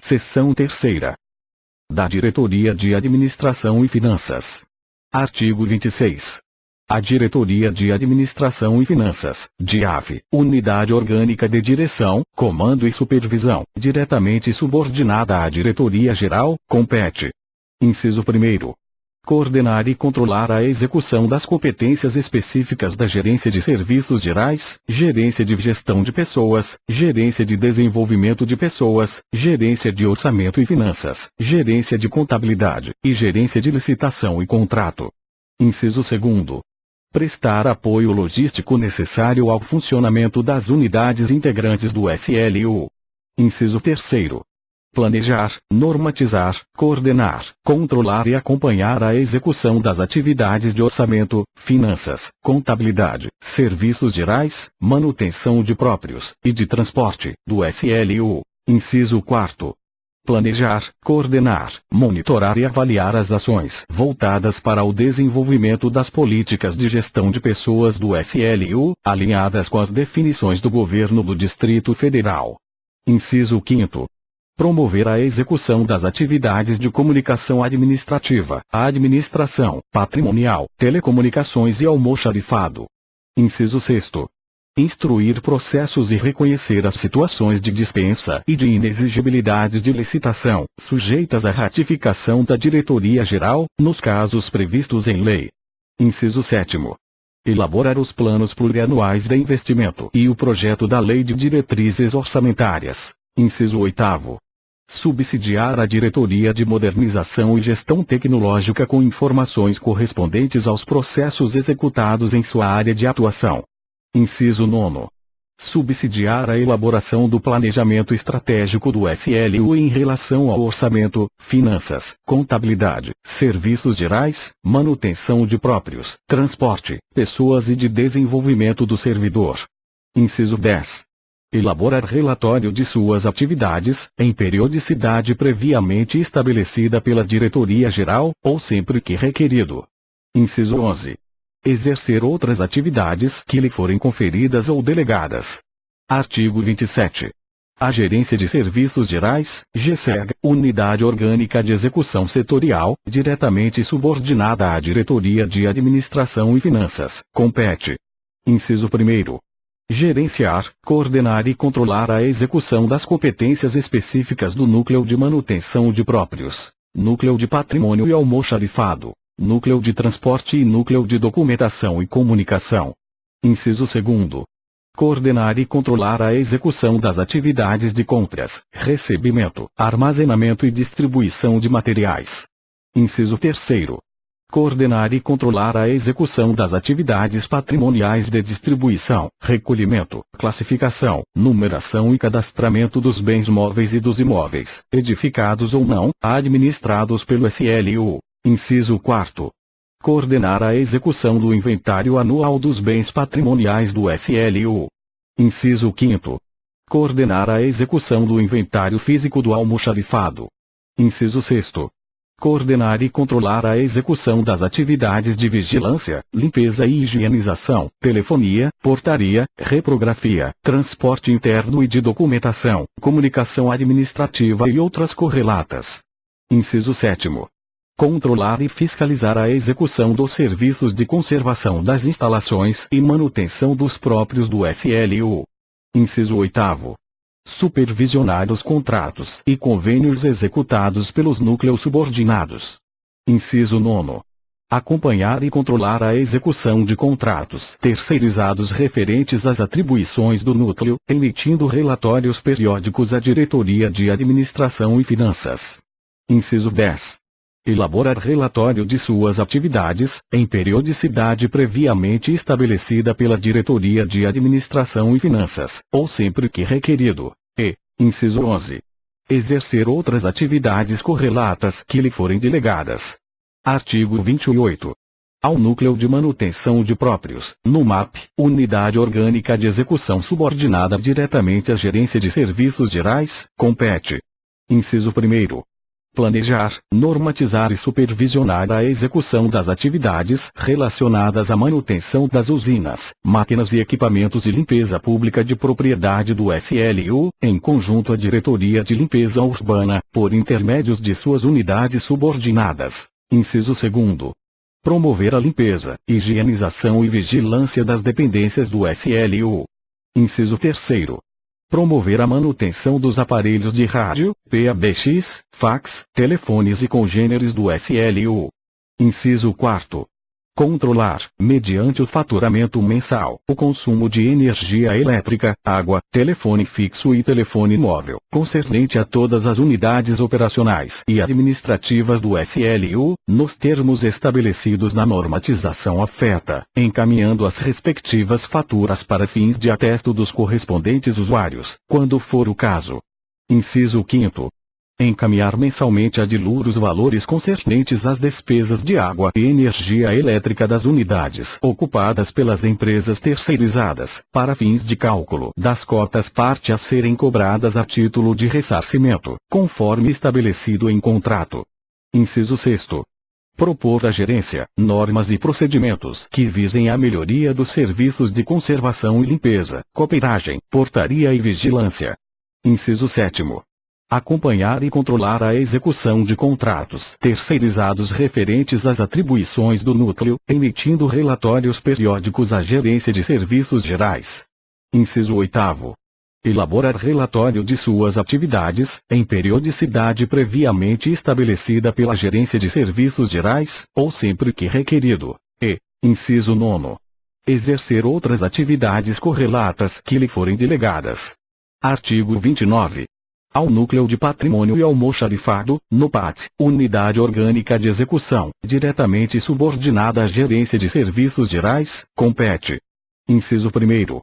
Seção 3ª. Da Diretoria de Administração e Finanças. Artigo 26. A Diretoria de Administração e Finanças, DIAF, Unidade Orgânica de Direção, Comando e Supervisão, diretamente subordinada à Diretoria Geral, compete. Inciso 1º. Coordenar e controlar a execução das competências específicas da Gerência de Serviços Gerais, Gerência de Gestão de Pessoas, Gerência de Desenvolvimento de Pessoas, Gerência de Orçamento e Finanças, Gerência de Contabilidade, e Gerência de Licitação e Contrato. Inciso 2º. Prestar apoio logístico necessário ao funcionamento das unidades integrantes do SLU. Inciso 3º. Planejar, normatizar, coordenar, controlar e acompanhar a execução das atividades de orçamento, finanças, contabilidade, serviços gerais, manutenção de próprios, e de transporte, do SLU. Inciso 4º. Planejar, coordenar, monitorar e avaliar as ações voltadas para o desenvolvimento das políticas de gestão de pessoas do SLU, alinhadas com as definições do Governo do Distrito Federal. Inciso 5º. Promover a execução das atividades de comunicação administrativa, administração, patrimonial, telecomunicações e almoxarifado. Inciso 6º. Instruir processos e reconhecer as situações de dispensa e de inexigibilidade de licitação, sujeitas à ratificação da Diretoria Geral, nos casos previstos em lei. Inciso 7º. Elaborar os planos plurianuais de investimento e o projeto da Lei de Diretrizes Orçamentárias. Inciso 8º. Subsidiar a Diretoria de Modernização e Gestão Tecnológica com informações correspondentes aos processos executados em sua área de atuação. Inciso 9º. Subsidiar a elaboração do planejamento estratégico do SLU em relação ao orçamento, finanças, contabilidade, serviços gerais, manutenção de próprios, transporte, pessoas e de desenvolvimento do servidor. Inciso 10. Elaborar relatório de suas atividades, em periodicidade previamente estabelecida pela Diretoria Geral, ou sempre que requerido. Inciso 11. Exercer outras atividades que lhe forem conferidas ou delegadas. Artigo 27. A Gerência de Serviços Gerais, GSEG, Unidade Orgânica de Execução Setorial, diretamente subordinada à Diretoria de Administração e Finanças, compete. Inciso 1º. Gerenciar, coordenar e controlar a execução das competências específicas do Núcleo de Manutenção de Próprios, Núcleo de Patrimônio e Almoxarifado, Núcleo de Transporte e Núcleo de Documentação e Comunicação. Inciso 2º. Coordenar e controlar a execução das atividades de compras, recebimento, armazenamento e distribuição de materiais. Inciso 3º. Coordenar e controlar a execução das atividades patrimoniais de distribuição, recolhimento, classificação, numeração e cadastramento dos bens móveis e dos imóveis, edificados ou não, administrados pelo SLU. Inciso 4º. Coordenar a execução do inventário anual dos bens patrimoniais do SLU. Inciso 5º. Coordenar a execução do inventário físico do almoxarifado. Inciso 6º. Coordenar e controlar a execução das atividades de vigilância, limpeza e higienização, telefonia, portaria, reprografia, transporte interno e de documentação, comunicação administrativa e outras correlatas. Inciso 7º. Controlar e fiscalizar a execução dos serviços de conservação das instalações e manutenção dos próprios do SLU. Inciso 8º. Supervisionar os contratos e convênios executados pelos núcleos subordinados. Inciso 9º. Acompanhar e controlar a execução de contratos terceirizados referentes às atribuições do núcleo, emitindo relatórios periódicos à Diretoria de Administração e Finanças. Inciso 10. Elaborar relatório de suas atividades, em periodicidade previamente estabelecida pela Diretoria de Administração e Finanças, ou sempre que requerido. E, inciso 11. Exercer outras atividades correlatas que lhe forem delegadas. Artigo 28. Ao Núcleo de Manutenção de Próprios, NUMAP, Unidade Orgânica de Execução subordinada diretamente à Gerência de Serviços Gerais, compete. Inciso 1º. Planejar, normatizar e supervisionar a execução das atividades relacionadas à manutenção das usinas, máquinas e equipamentos de limpeza pública de propriedade do SLU, em conjunto à Diretoria de Limpeza Urbana, por intermédios de suas unidades subordinadas. Inciso 2º. Promover a limpeza, higienização e vigilância das dependências do SLU. Inciso 3º. Promover a manutenção dos aparelhos de rádio, PABX, fax, telefones e congêneres do SLU. Inciso 4º. Controlar, mediante o faturamento mensal, o consumo de energia elétrica, água, telefone fixo e telefone móvel, concernente a todas as unidades operacionais e administrativas do SLU, nos termos estabelecidos na normatização afeta, encaminhando as respectivas faturas para fins de atesto dos correspondentes usuários, quando for o caso. Inciso 5º. Encaminhar mensalmente a DILUR os valores concernentes às despesas de água e energia elétrica das unidades ocupadas pelas empresas terceirizadas, para fins de cálculo das cotas parte a serem cobradas a título de ressarcimento, conforme estabelecido em contrato. Inciso 6º. Propor à gerência normas e procedimentos que visem a melhoria dos serviços de conservação e limpeza, cooperagem, portaria e vigilância. Inciso 7º. Acompanhar e controlar a execução de contratos terceirizados referentes às atribuições do núcleo, emitindo relatórios periódicos à Gerência de Serviços Gerais. Inciso 8º. Elaborar relatório de suas atividades, em periodicidade previamente estabelecida pela Gerência de Serviços Gerais, ou sempre que requerido. E, inciso 9º. Exercer outras atividades correlatas que lhe forem delegadas. Artigo 29. Ao Núcleo de Patrimônio e Almoxarifado, NUPAT, Unidade Orgânica de Execução, diretamente subordinada à Gerência de Serviços Gerais, compete. Inciso 1º.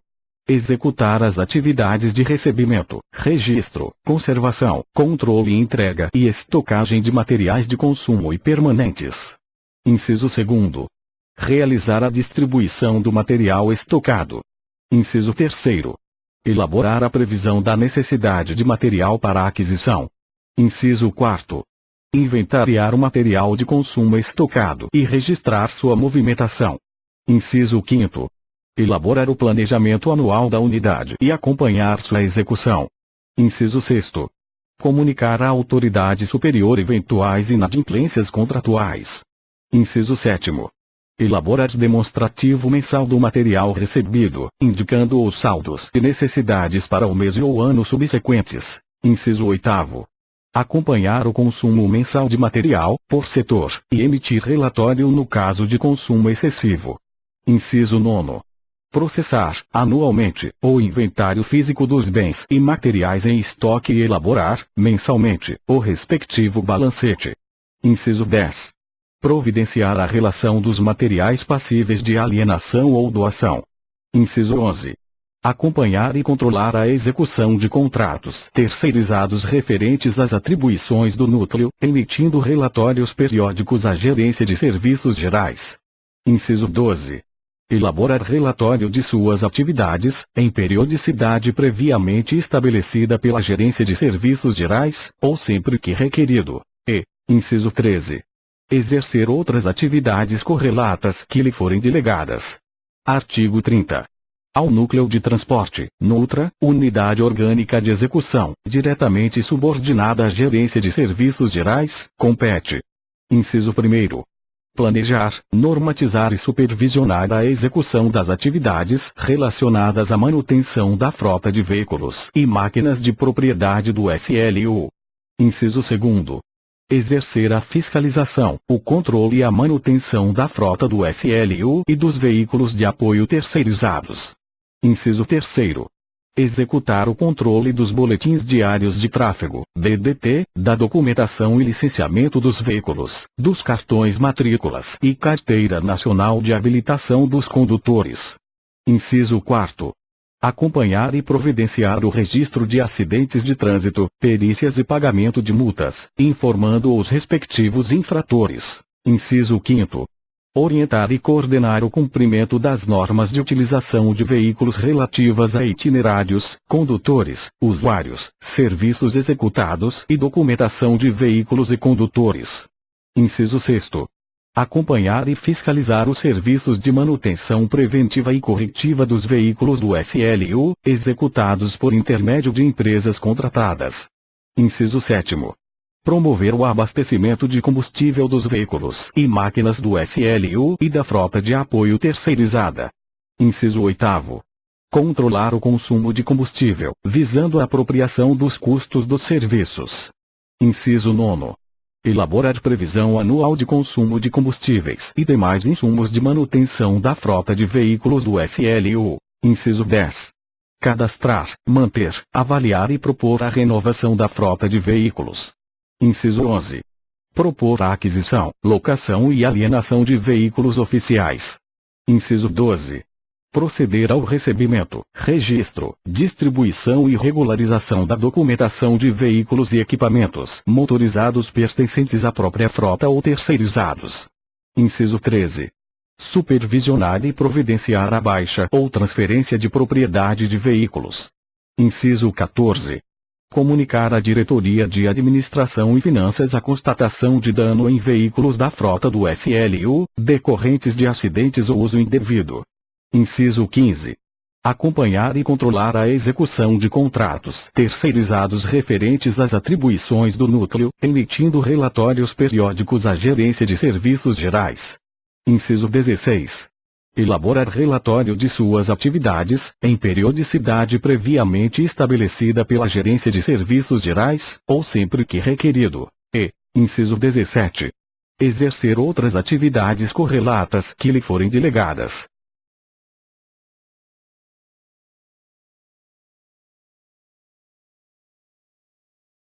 Executar as atividades de recebimento, registro, conservação, controle e entrega e estocagem de materiais de consumo e permanentes. Inciso 2º. Realizar a distribuição do material estocado. Inciso 3º. Elaborar a previsão da necessidade de material para aquisição. Inciso 4º. Inventariar o material de consumo estocado e registrar sua movimentação. Inciso 5º. Elaborar o planejamento anual da unidade e acompanhar sua execução. Inciso 6º. Comunicar à autoridade superior eventuais inadimplências contratuais. Inciso 7º. Elaborar demonstrativo mensal do material recebido, indicando os saldos e necessidades para o mês ou ano subsequentes. Inciso 8º. Acompanhar o consumo mensal de material, por setor, e emitir relatório no caso de consumo excessivo. Inciso 9º. Processar, anualmente, o inventário físico dos bens e materiais em estoque e elaborar, mensalmente, o respectivo balancete. Inciso 10. Providenciar a relação dos materiais passíveis de alienação ou doação. Inciso 11. Acompanhar e controlar a execução de contratos terceirizados referentes às atribuições do núcleo, emitindo relatórios periódicos à Gerência de Serviços Gerais. Inciso 12. Elaborar relatório de suas atividades, em periodicidade previamente estabelecida pela Gerência de Serviços Gerais, ou sempre que requerido. E, inciso 13. Exercer outras atividades correlatas que lhe forem delegadas. Artigo 30. Ao Núcleo de Transporte, NUTRA, Unidade Orgânica de Execução, diretamente subordinada à Gerência de Serviços Gerais, compete. Inciso 1º. Planejar, normatizar e supervisionar a execução das atividades relacionadas à manutenção da frota de veículos e máquinas de propriedade do SLU. Inciso 2º. Exercer a fiscalização, o controle e a manutenção da frota do SLU e dos veículos de apoio terceirizados. Inciso 3º. Executar o controle dos boletins diários de tráfego, BDT, da documentação e licenciamento dos veículos, dos cartões matrículas e carteira nacional de habilitação dos condutores. Inciso 4º. Acompanhar e providenciar o registro de acidentes de trânsito, perícias e pagamento de multas, informando os respectivos infratores. Inciso 5º. Orientar e coordenar o cumprimento das normas de utilização de veículos relativas a itinerários, condutores, usuários, serviços executados e documentação de veículos e condutores. Inciso 6º. Acompanhar e fiscalizar os serviços de manutenção preventiva e corretiva dos veículos do SLU, executados por intermédio de empresas contratadas. Inciso 7º. Promover o abastecimento de combustível dos veículos e máquinas do SLU e da frota de apoio terceirizada. Inciso 8º. Controlar o consumo de combustível, visando a apropriação dos custos dos serviços. Inciso 9º. Elaborar previsão anual de consumo de combustíveis e demais insumos de manutenção da frota de veículos do SLU. Inciso 10. Cadastrar, manter, avaliar e propor a renovação da frota de veículos. Inciso 11. Propor a aquisição, locação e alienação de veículos oficiais. Inciso 12. Proceder ao recebimento, registro, distribuição e regularização da documentação de veículos e equipamentos motorizados pertencentes à própria frota ou terceirizados. Inciso 13. Supervisionar e providenciar a baixa ou transferência de propriedade de veículos. Inciso 14. Comunicar à Diretoria de Administração e Finanças a constatação de dano em veículos da frota do SLU, decorrentes de acidentes ou uso indevido. Inciso 15. Acompanhar e controlar a execução de contratos terceirizados referentes às atribuições do núcleo, emitindo relatórios periódicos à Gerência de Serviços Gerais. Inciso 16. Elaborar relatório de suas atividades, em periodicidade previamente estabelecida pela Gerência de Serviços Gerais, ou sempre que requerido. E, inciso 17. Exercer outras atividades correlatas que lhe forem delegadas,